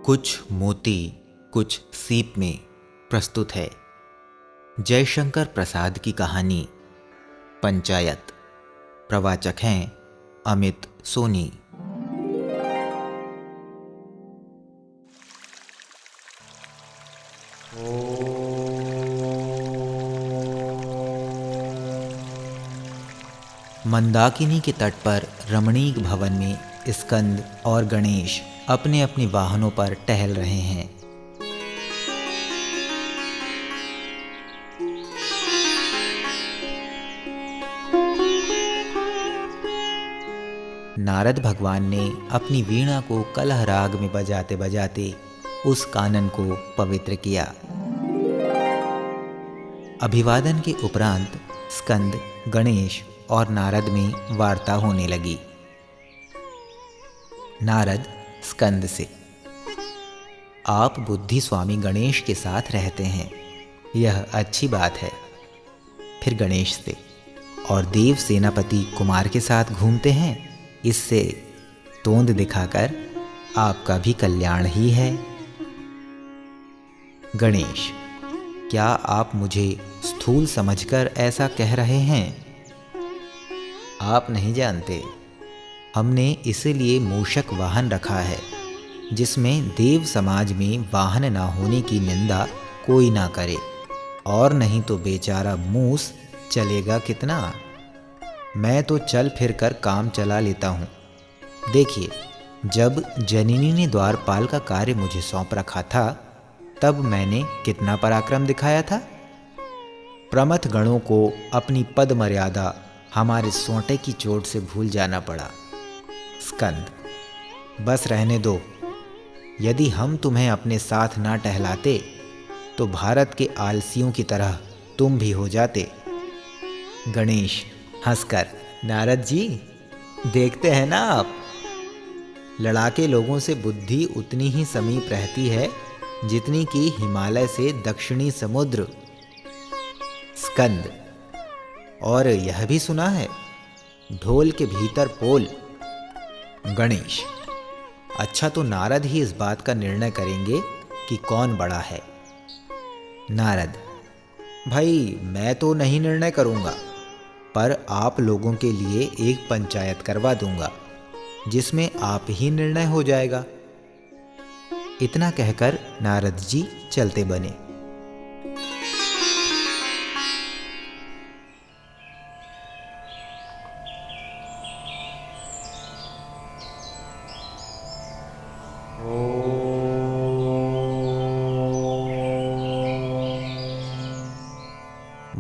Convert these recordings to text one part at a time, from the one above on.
कुछ मोती कुछ सीप में प्रस्तुत है जयशंकर प्रसाद की कहानी पंचायत। प्रवाचक हैं अमित सोनी। मंदाकिनी के तट पर रमणीक भवन में स्कंद और गणेश अपने अपने वाहनों पर टहल रहे हैं। नारद भगवान ने अपनी वीणा को कलह राग में बजाते बजाते उस कानन को पवित्र किया। अभिवादन के उपरांत स्कंद, गणेश और नारद में वार्ता होने लगी। नारद स्कंद से, आप बुद्धि स्वामी गणेश के साथ रहते हैं, यह अच्छी बात है। फिर गणेश से, और देव सेनापति कुमार के साथ घूमते हैं, इससे तोंद दिखाकर आपका भी कल्याण ही है। गणेश, क्या आप मुझे स्थूल समझकर ऐसा कह रहे हैं? आप नहीं जानते, हमने इसलिए मूषक वाहन रखा है जिसमें देव समाज में वाहन ना होने की निंदा कोई ना करे, और नहीं तो बेचारा मूस चलेगा कितना। मैं तो चल फिर कर काम चला लेता हूँ। देखिए, जब जननी ने द्वारपाल का कार्य मुझे सौंप रखा था, तब मैंने कितना पराक्रम दिखाया था। प्रमथ गणों को अपनी पद मर्यादा हमारे सोंटे की चोट से भूल जाना पड़ा। स्कंद, बस रहने दो। यदि हम तुम्हें अपने साथ ना टहलाते तो भारत के आलसियों की तरह तुम भी हो जाते। गणेश हंसकर, नारद जी, देखते हैं ना आप, लड़ाके लोगों से बुद्धि उतनी ही समीप रहती है जितनी कि हिमालय से दक्षिणी समुद्र। स्कंद, और यह भी सुना है, ढोल के भीतर पोल। गणेश, अच्छा तो नारद ही इस बात का निर्णय करेंगे कि कौन बड़ा है। नारद, भाई मैं तो नहीं निर्णय करूंगा, पर आप लोगों के लिए एक पंचायत करवा दूंगा जिसमें आप ही निर्णय हो जाएगा। इतना कहकर नारद जी चलते बने।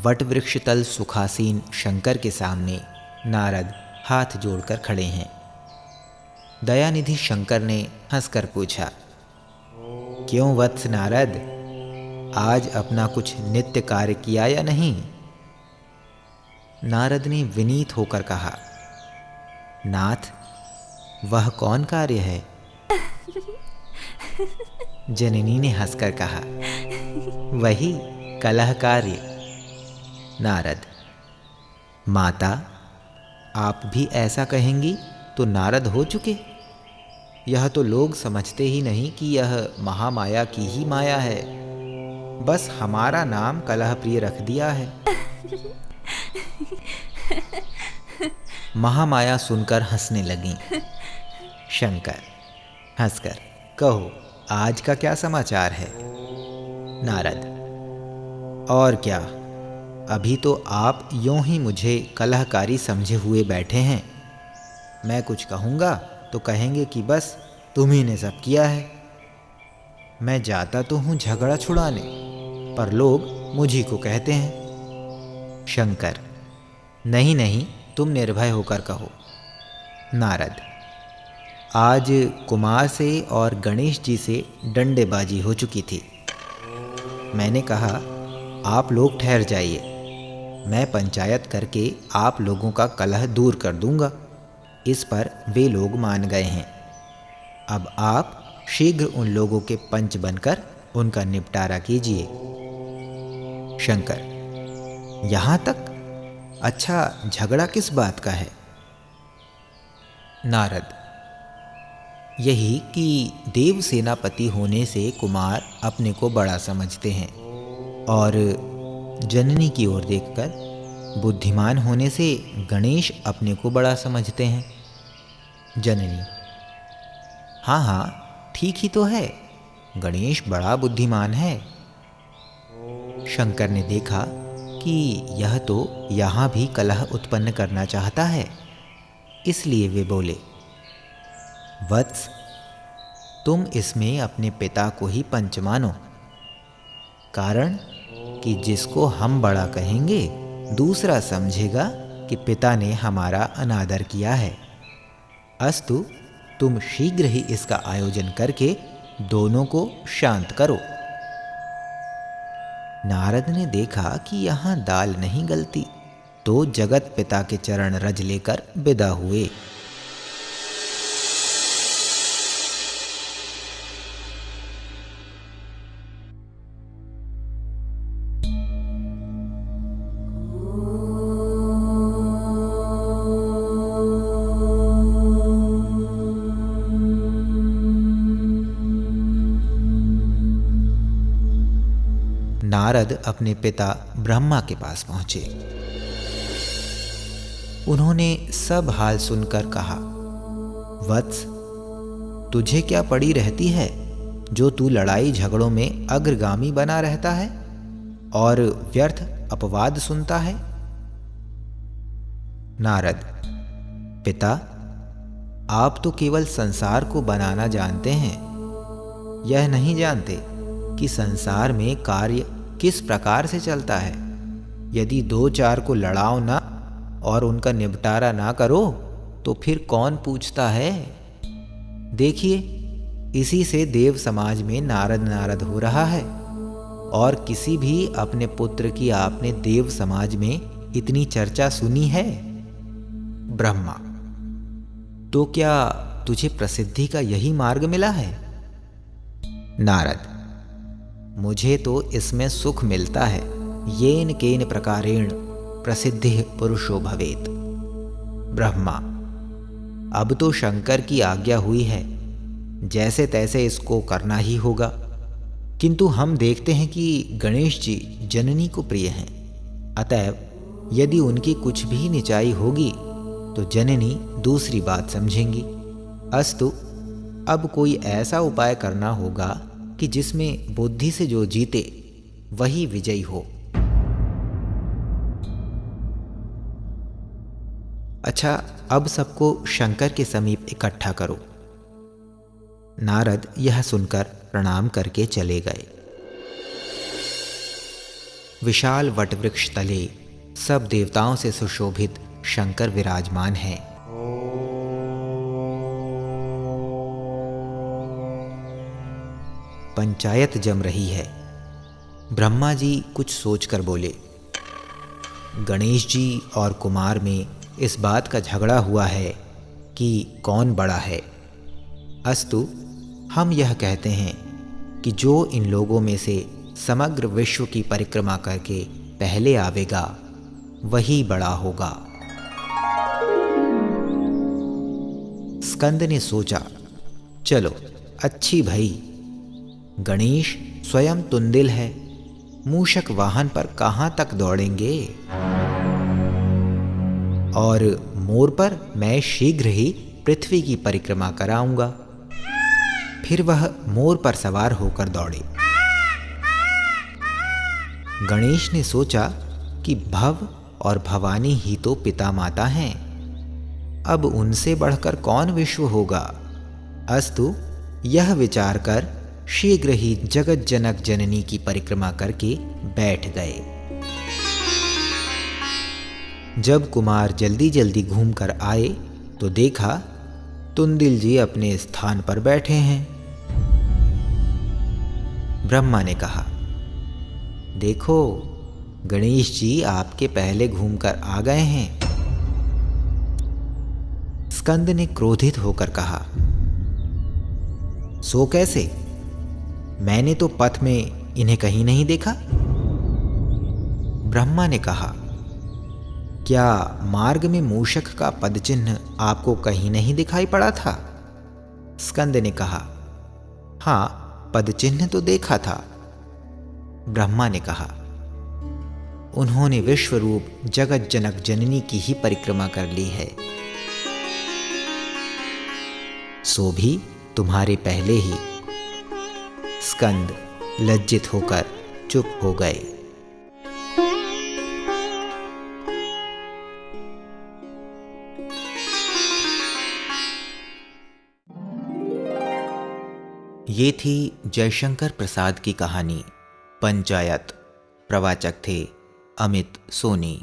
वट वृक्ष तल सुखासीन शंकर के सामने नारद हाथ जोड़कर खड़े हैं। दयानिधि शंकर ने हंसकर पूछा, क्यों वत्स नारद, आज अपना कुछ नित्य कार्य किया या नहीं? नारद ने विनीत होकर कहा, नाथ, वह कौन कार्य है? जननी ने हंसकर कहा, वही कलह कार्य। नारद, माता, आप भी ऐसा कहेंगी तो नारद हो चुके। यह तो लोग समझते ही नहीं कि यह महामाया की ही माया है, बस हमारा नाम कलह प्रिय रख दिया है। महामाया सुनकर हंसने लगी। शंकर हंसकर, कहो आज का क्या समाचार है? नारद, और क्या, अभी तो आप यूं ही मुझे कलहकारी समझे हुए बैठे हैं। मैं कुछ कहूँगा तो कहेंगे कि बस तुम ही ने सब किया है। मैं जाता तो हूँ झगड़ा छुड़ाने, पर लोग मुझी को कहते हैं। शंकर, नहीं नहीं, तुम निर्भय होकर कहो। नारद, आज कुमार से और गणेश जी से डंडेबाजी हो चुकी थी। मैंने कहा, आप लोग ठहर जाइए, मैं पंचायत करके आप लोगों का कलह दूर कर दूंगा। इस पर वे लोग मान गए हैं। अब आप शीघ्र उन लोगों के पंच बनकर उनका निपटारा कीजिए। शंकर, यहाँ तक? अच्छा, झगड़ा किस बात का है? नारद, यही कि देव सेनापति होने से कुमार अपने को बड़ा समझते हैं और जननी की ओर देखकर बुद्धिमान होने से गणेश अपने को बड़ा समझते हैं। जननी: हाँ हाँ, ठीक ही तो है, गणेश बड़ा बुद्धिमान है। शंकर ने देखा कि यह तो यहाँ भी कलह उत्पन्न करना चाहता है, इसलिए वे बोले, वत्स, तुम इसमें अपने पिता को ही पंच मानो। कारण कि जिसको हम बड़ा कहेंगे दूसरा समझेगा कि पिता ने हमारा अनादर किया है। अस्तु, तुम शीघ्र ही इसका आयोजन करके दोनों को शांत करो। नारद ने देखा कि यहाँ दाल नहीं गलती, तो जगत पिता के चरण रज लेकर विदा हुए। नारद अपने पिता ब्रह्मा के पास पहुंचे। उन्होंने सब हाल सुनकर कहा, वत्स, तुझे क्या पड़ी रहती है जो तू लड़ाई झगड़ों में अग्रगामी बना रहता है और व्यर्थ अपवाद सुनता है? नारद: पिता, आप तो केवल संसार को बनाना जानते हैं, यह नहीं जानते कि संसार में कार्य किस प्रकार से चलता है। यदि दो चार को लड़ाओ ना और उनका निपटारा ना करो तो फिर कौन पूछता है? देखिए, इसी से देव समाज में नारद नारद हो रहा है, और किसी भी अपने पुत्र की आपने देव समाज में इतनी चर्चा सुनी है? ब्रह्मा: तो क्या तुझे प्रसिद्धि का यही मार्ग मिला है? नारद: मुझे तो इसमें सुख मिलता है, येन केन प्रकारेण प्रसिद्धि पुरुषो भवेत। ब्रह्मा: अब तो शंकर की आज्ञा हुई है, जैसे तैसे इसको करना ही होगा। किंतु हम देखते हैं कि गणेश जी जननी को प्रिय हैं, अतएव यदि उनकी कुछ भी निचाई होगी तो जननी दूसरी बात समझेंगी। अस्तु, अब कोई ऐसा उपाय करना होगा कि जिसमें बुद्धि से जो जीते वही विजयी हो। अच्छा, अब सबको शंकर के समीप इकट्ठा करो। नारद यह सुनकर प्रणाम करके चले गए। विशाल वटवृक्ष तले सब देवताओं से सुशोभित शंकर विराजमान हैं। पंचायत जम रही है। ब्रह्मा जी कुछ सोचकर बोले, गणेश जी और कुमार में इस बात का झगड़ा हुआ है कि कौन बड़ा है। अस्तु, हम यह कहते हैं कि जो इन लोगों में से समग्र विश्व की परिक्रमा करके पहले आवेगा वही बड़ा होगा। स्कंद ने सोचा, चलो अच्छी भई, गणेश स्वयं तुंदिल है, मूषक वाहन पर कहाँ तक दौड़ेंगे, और मोर पर मैं शीघ्र ही पृथ्वी की परिक्रमा कराऊंगा। फिर वह मोर पर सवार होकर दौड़े। गणेश ने सोचा कि भव और भवानी ही तो पिता माता हैं, अब उनसे बढ़कर कौन विश्व होगा। अस्तु, यह विचार कर शीघ्र ही जगत जनक जननी की परिक्रमा करके बैठ गए। जब कुमार जल्दी जल्दी घूमकर आए तो देखा तुंदिल जी अपने स्थान पर बैठे हैं। ब्रह्मा ने कहा, देखो, गणेश जी आपके पहले घूमकर आ गए हैं। स्कंद ने क्रोधित होकर कहा, सो कैसे? मैंने तो पथ में इन्हें कहीं नहीं देखा। ब्रह्मा ने कहा, क्या मार्ग में मूषक का पदचिन्ह आपको कहीं नहीं दिखाई पड़ा था? स्कंद ने कहा। हाँ, पदचिन्ह तो देखा था। ब्रह्मा ने कहा। उन्होंने विश्वरूप जगत जनक जननी की ही परिक्रमा कर ली है, सो भी तुम्हारे पहले ही। स्कंद लज्जित होकर चुप हो गए। ये थी जयशंकर प्रसाद की कहानी पंचायत। प्रवाचक थे अमित सोनी।